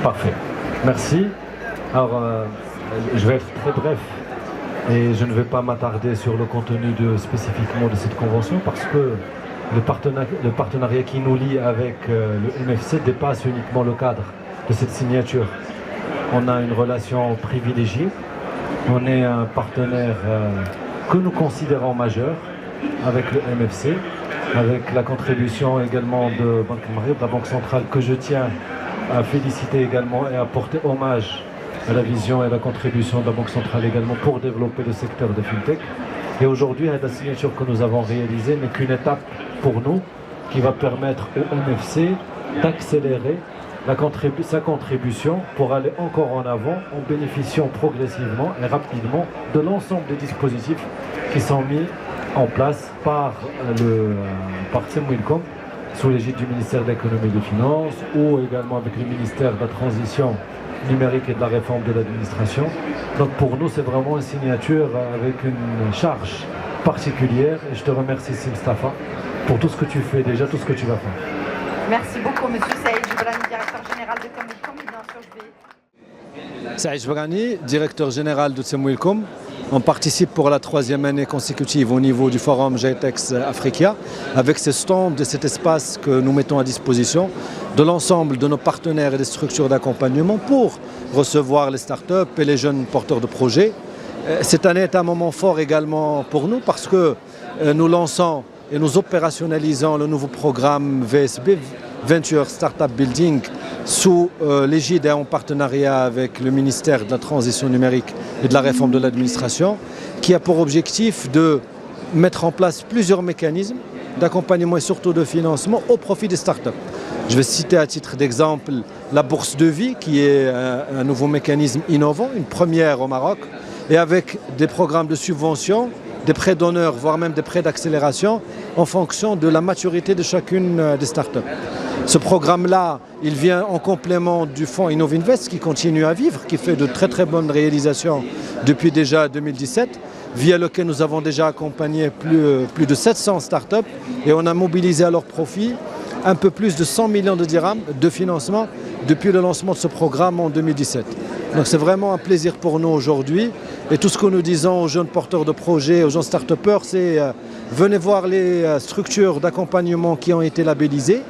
Parfait. Merci. Alors, je vais être très bref et je ne vais pas m'attarder sur le contenu spécifiquement de cette convention parce que le partenariat qui nous lie avec le MFC dépasse uniquement le cadre de cette signature. On a une relation privilégiée, on est un partenaire que nous considérons majeur avec le MFC, avec la contribution également de Banque Maghreb, de la Banque centrale, que je tiens à féliciter également et à porter hommage à la vision et à la contribution de la Banque centrale également pour développer le secteur de FinTech. Et aujourd'hui, la signature que nous avons réalisée n'est qu'une étape pour nous qui va permettre au MFC d'accélérer sa contribution pour aller encore en avant en bénéficiant progressivement et rapidement de l'ensemble des dispositifs qui sont mis en place par Tsemwilcom sous l'égide du ministère de l'économie et des finances ou également avec le ministère de la transition numérique et de la réforme de l'administration. Donc pour nous c'est vraiment une signature avec une charge particulière et je te remercie Mustafa pour tout ce que tu fais déjà, tout ce que tu vas faire. Merci beaucoup Monsieur Saïd Jibrani, directeur général de Tsemwilcom. Bien sûr, je vais... Saïd Jibrani, directeur général de Tsemwilcom. On participe pour la 3e année consécutive au niveau du forum GITEX Africa avec ce stand et cet espace que nous mettons à disposition de l'ensemble de nos partenaires et des structures d'accompagnement pour recevoir les startups et les jeunes porteurs de projets. Cette année est un moment fort également pour nous parce que nous lançons et nous opérationnalisons le nouveau programme VSB, Venture Startup Building, sous l'égide et en partenariat avec le ministère de la Transition numérique et de la réforme de l'administration, qui a pour objectif de mettre en place plusieurs mécanismes d'accompagnement et surtout de financement au profit des startups. Je vais citer à titre d'exemple la bourse de vie, qui est un nouveau mécanisme innovant, une première au Maroc, et avec des programmes de subvention, des prêts d'honneur, voire même des prêts d'accélération en fonction de la maturité de chacune des startups. Ce programme-là, il vient en complément du fonds Innovinvest qui continue à vivre, qui fait de très bonnes réalisations depuis déjà 2017, via lequel nous avons déjà accompagné plus de 700 startups et on a mobilisé à leur profit un peu plus de 100 millions de dirhams de financement depuis le lancement de ce programme en 2017. Donc c'est vraiment un plaisir pour nous aujourd'hui et tout ce que nous disons aux jeunes porteurs de projets, aux jeunes start-upers, c'est venez voir les structures d'accompagnement qui ont été labellisées,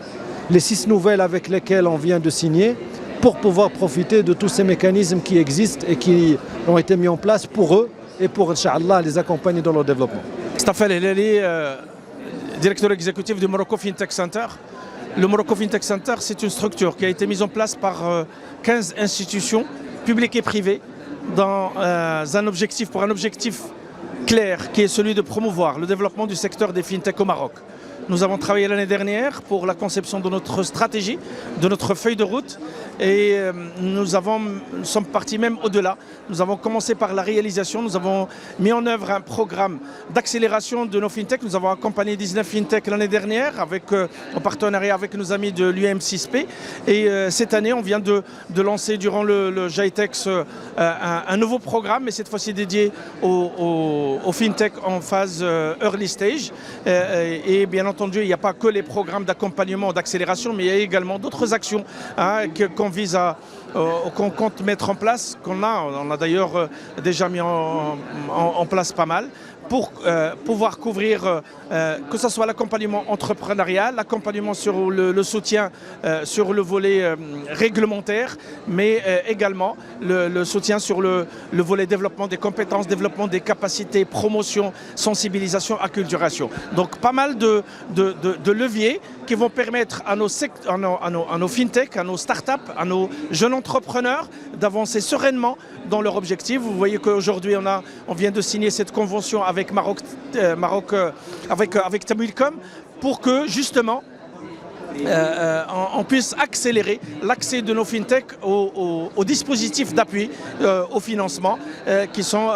les 6 nouvelles avec lesquelles on vient de signer pour pouvoir profiter de tous ces mécanismes qui existent et qui ont été mis en place pour eux et pour, Inch'Allah, les accompagner dans leur développement. Mustafa El Helali, directeur exécutif du Morocco FinTech Center. Le Morocco FinTech Center, c'est une structure qui a été mise en place par 15 institutions publiques et privées pour un objectif clair qui est celui de promouvoir le développement du secteur des FinTech au Maroc. Nous avons travaillé l'année dernière pour la conception de notre stratégie, de notre feuille de route et nous sommes partis même au-delà. Nous avons commencé par la réalisation, nous avons mis en œuvre un programme d'accélération de nos FinTech. Nous avons accompagné 19 FinTech l'année dernière en partenariat avec nos amis de l'UM6P et cette année on vient de lancer durant le GITEX un nouveau programme, mais cette fois-ci dédié aux FinTech en phase early stage et bien entendu, il n'y a pas que les programmes d'accompagnement, d'accélération, mais il y a également d'autres actions qu'on compte mettre en place, on a d'ailleurs déjà mis en place pas mal, pour pouvoir couvrir que ce soit l'accompagnement entrepreneurial, l'accompagnement sur le soutien sur le volet réglementaire, mais également le soutien sur le volet développement des compétences, développement des capacités, promotion, sensibilisation, acculturation. Donc pas mal de leviers qui vont permettre à nos FinTech, à nos startups, à nos jeunes entrepreneurs d'avancer sereinement dans leur objectif. Vous voyez qu'aujourd'hui on vient de signer cette convention avec avec Tsemwilcom pour que justement on puisse accélérer l'accès de nos FinTech aux dispositifs d'appui au financement qui sont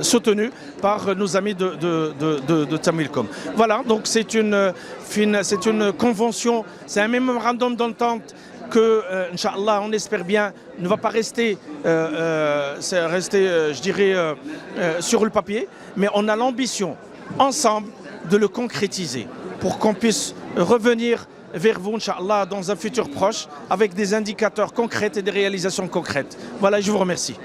soutenus par nos amis de Tsemwilcom. Voilà, donc c'est une convention, c'est un mémorandum d'entente que, Inch'Allah, on espère bien, ne va pas rester, je dirais, sur le papier, mais on a l'ambition, ensemble, de le concrétiser pour qu'on puisse revenir vers vous, Inch'Allah, dans un futur proche, avec des indicateurs concrets et des réalisations concrètes. Voilà, je vous remercie.